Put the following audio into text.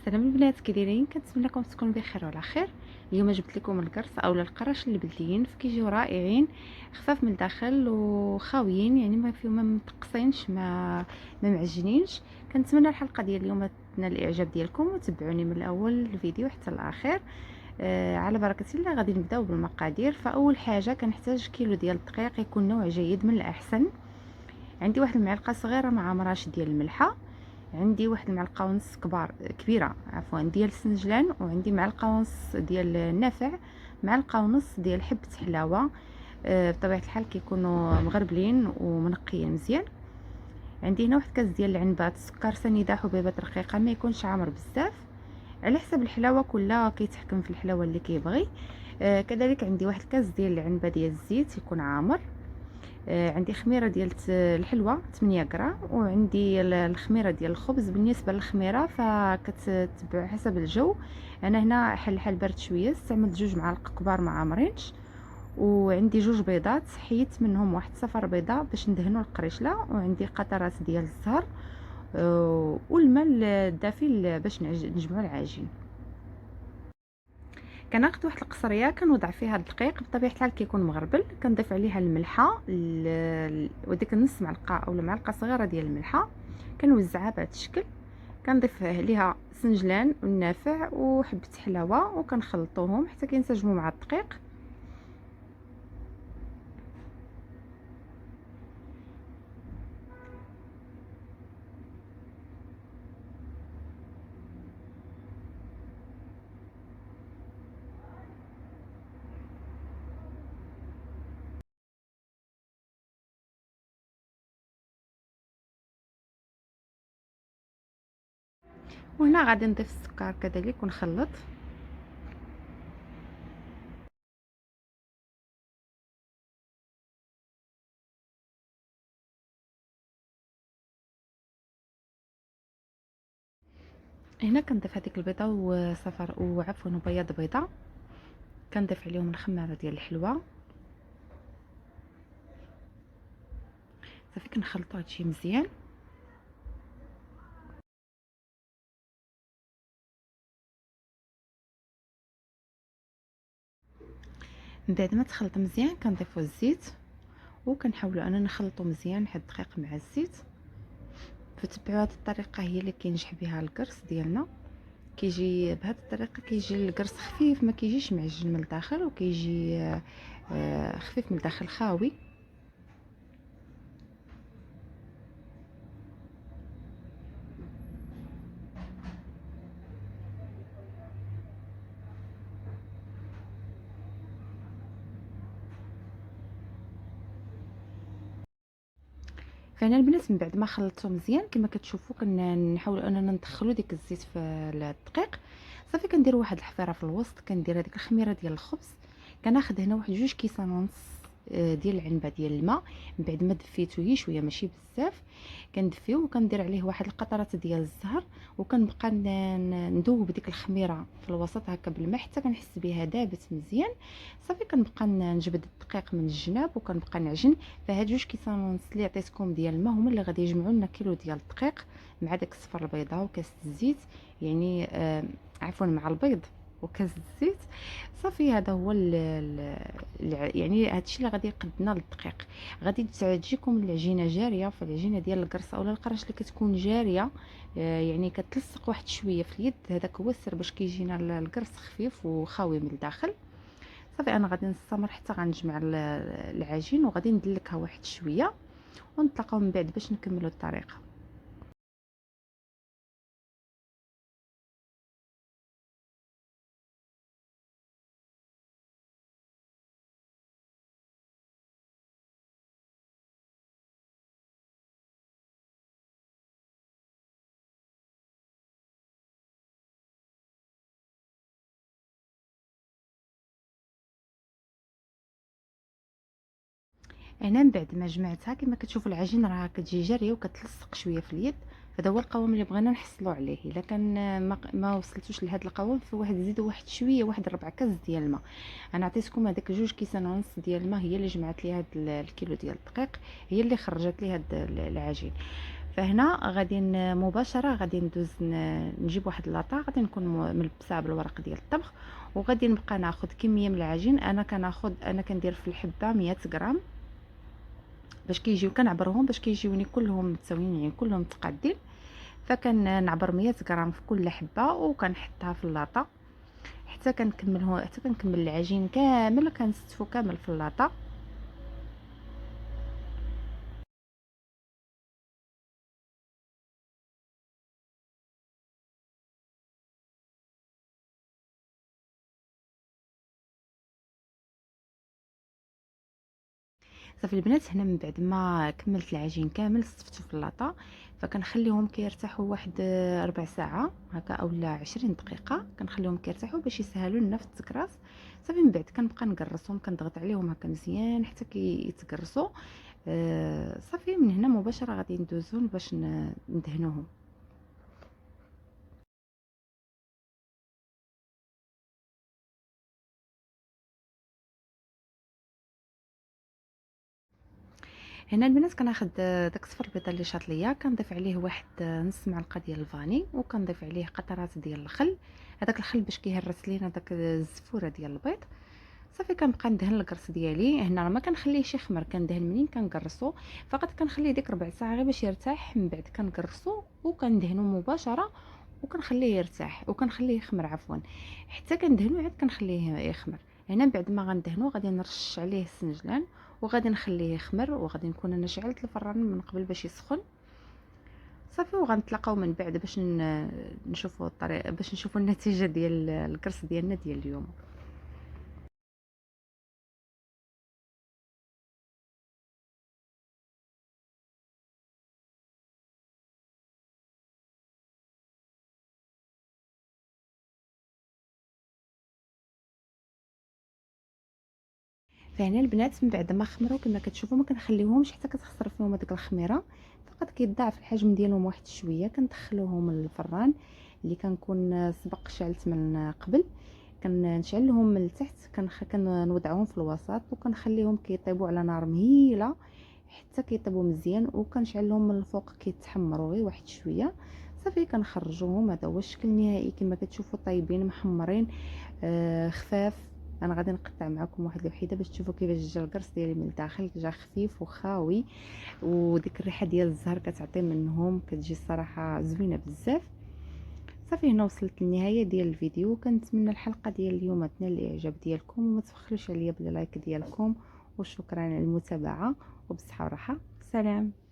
سلام البنات، كي دايرين؟ كنتمنىكم تكونوا بخير وعلى خير. اليوم جبت لكم القرص اولا القرش البلديين، كيجيو رائعين، خفاف من الداخل وخاويين، يعني ما فيهم، ما متقصينش، ما معجنينش. كنتمنى الحلقه ديال اليوم تنال الاعجاب ديالكم، وتبعوني من الاول الفيديو حتى الاخير. على بركه الله. غادي نبداو بالمقادير. فاول حاجه كنحتاج كيلو ديال الدقيق، يكون نوع جيد من الاحسن. عندي واحد المعلقه صغيره مع مراش ديال الملحه. عندي واحد المعلقه ونص كبيره عفوا ديال السنجلان، وعندي معلقه ونص ديال النافع، معلقه ونص ديال حبه حلاوه. بطبيعه الحال كيكونوا مغربلين ومنقيين مزيان. عندي هنا واحد كاس ديال العنبات، سكر سنيده، حبيبات رقيقه، ما يكونش عامر بزاف، على حسب الحلاوه، كلها كيتحكم في الحلاوه اللي كيبغي. كذلك عندي واحد الكاس ديال العنبه ديال الزيت يكون عامر. عندي خميره ديال الحلوى 8 غرام، وعندي الخميره ديال الخبز. بالنسبه للخميره فكتتبع حسب الجو. انا هنا حل برد شويه، استعملت 2 معالق كبار ما عامرينش. وعندي 2 بيضات، حيت منهم واحد صفر بيضه باش ندهنوا القريشله، وعندي قطرات ديال الزهر، والماء الدافي باش نجمعوا العجين. كناخذ واحد القصريه كنوضع فيها الدقيق، بطبيعه الحال كيكون مغربل، كنضيف عليها الملحه وديك نص معلقه او معلقه صغيره ديال الملحه، كنوزعها بهذا الشكل. كنضيف عليها سنجلان والنافع وحبه حلاوه، وكنخلطوهم حتى كينسجموا مع الدقيق. وهنا غادي نضيف السكر كذلك ونخلط. هنا كنضيف هذيك البيضه وصفر وعفوا وبياض بيضه، كنضيف عليهم الخماره ديال الحلوى. صافي كنخلطوا هادشي مزيان. من بعد ما تخلط مزيان كنضيفوا الزيت، وكنحاولوا اننا نخلطوا مزيان حد الدقيق مع الزيت. فتبعوا هذه الطريقه، هي اللي كينجح بها القرص ديالنا. كيجي بهذه الطريقه، كيجي القرص خفيف، ما كيجيش معجن من الداخل، وكيجي خفيف من الداخل، خاوي. فهنا البنات من بعد ما خلطته مزيان كما كتشوفوا، كنحاولوا اننا ندخلوا ديك الزيت في الدقيق. صافي كندير واحد الحفيره في الوسط، كندير هذيك الخميره ديال الخبز. كناخذ هنا واحد 2 كيسان ونص ديال العنبه ديال الماء، من بعد ما دفيتوه شويه ماشي بزاف، كندفيوه وكندير عليه واحد القطرات ديال الزهر، وكنبقى ندوب ديك الخميره في الوسط هكا بالماء حتى كنحس بها دابت مزيان. صافي كنبقى نجبد الدقيق من الجناب وكنبقى نعجن. فهاد 2 كيسان ونص اللي عطيتكم ديال الماء هما اللي غادي يجمعوا لنا كيلو ديال الدقيق مع داك صفر البيضه وكاس الزيت، يعني عفوا مع البيض وكاس الزيت. صافي هذا هو يعني هادشي اللي غادي يقدنا للدقيق. غادي تجيكم العجينه جاريه، فالعجينه ديال القرص اولا القرش اللي كتكون جاريه يعني كتلصق واحد شويه في اليد، هذاك هو السر باش كيجينا القرص خفيف وخاوي من الداخل. صافي انا غادي نستمر حتى غنجمع العجين، وغادي ندلكها واحد شويه، ونتلاقاو من بعد باش نكملوا الطريقه. هنا من بعد ما جمعتها كما كتشوفوا العجين راه كتجي جاريه وكتلصق شويه في اليد. هذا هو القوام اللي بغينا نحصلوا عليه. الا كان ما وصلتوش لهذا القوام، فواحد زيدوا واحد شويه، واحد 4 كاس ديال الماء. انا عطيتكم هذاك 2 كيسان ونص ديال الماء، هي اللي جمعت لي هذا الكيلو ديال الدقيق، هي اللي خرجت لي هذا العجين. فهنا غادي مباشره غادي ندوز نجيب واحد لاطا، غادي نكون ملبسها بالورق ديال الطبخ، وغادي نبقى ناخذ كميه من العجين. انا كندير في الحبه 100 غرام باش كيجيو كنعبرهم باش كيجيوني كلهم متساويين، يعني كلهم متقادين. فكنعبر 100 غرام في كل حبه وكنحطها في اللاطه حتى كنكمل العجين كامل، كنستفو كامل في اللاطه. صافي البنات، هنا من بعد ما كملت العجين كامل صفته في اللاطه، فكنخليهم كيرتاحوا واحد ربع ساعه هكا اولا 20 دقيقه، كنخليهم كيرتاحوا باش يسهلوا لنا في التكراس. صافي من بعد كنبقى نقرصهم، كنضغط عليهم هكا مزيان حتى كيتقرصوا. صافي من هنا مباشره غادي ندوزو باش ندهنوهم. هنا البنات كناخذ داك صفر البيضه اللي شاط ليا، كنضيف عليه واحد نص معلقه ديال الفاني، وكنضيف عليه قطرات ديال الخل. هذاك الخل باش كيهرس لينا داك الزفوره ديال البيض. صافي كنبقى ندهن الكرس ديالي. هنا راه ما كنخليهش يخمر، كندهن منين كنقرصو، فقط كنخليه ديك ربع ساعه غير باش يرتاح. من بعد كنقرصو وكندهنو مباشره وكنخليه يرتاح، وكنخليه يخمر عفوا، حتى كندهنو عاد كنخليه يخمر. هنا بعد ما غندهنو غادي نرش عليه السنجلان وغادي نخليه يخمر، وغادي نكون انا شعلت الفران من قبل باش يسخن. صافي وغنتلاقاو من بعد باش نشوفوا الطريقه، باش نشوفوا النتيجه ديال الكرس ديالنا ديال اليوم. فهنا البنات من بعد ما خمروا كما كتشوفوا ما كنخليوهمش حتى كتخسر فيهم هذيك الخميره، فقط كيضاعف الحجم ديالهم واحد شويه. كندخلوهم للفران اللي كنكون سبق شعلت من قبل، كنشعلهم من التحت، كنوضعهم في الوسط وكنخليهم كيطيبوا على نار مهيله حتى كيطيبوا مزيان، وكنشعلهم من الفوق كيتحمروا غير واحد شويه. صافي كنخرجوهم. هذا هو الشكل النهائي كما كتشوفوا، طيبين محمرين خفاف. انا غادي نقطع معكم واحد الوحيده باش تشوفوا كيفاش جا القرص ديالي من الداخل، جا خفيف وخاوي، وديك الريحه ديال الزهر كتعطي منهم، كتجي الصراحه زوينه بزاف. صافي هنا وصلت للنهايه ديال الفيديو. كنتمنى الحلقه ديال اليوم تنال الاعجاب ديالكم، وما تبخلوش عليا باللايك ديالكم، وشكرا على المتابعه، وبصحه وراحه. سلام.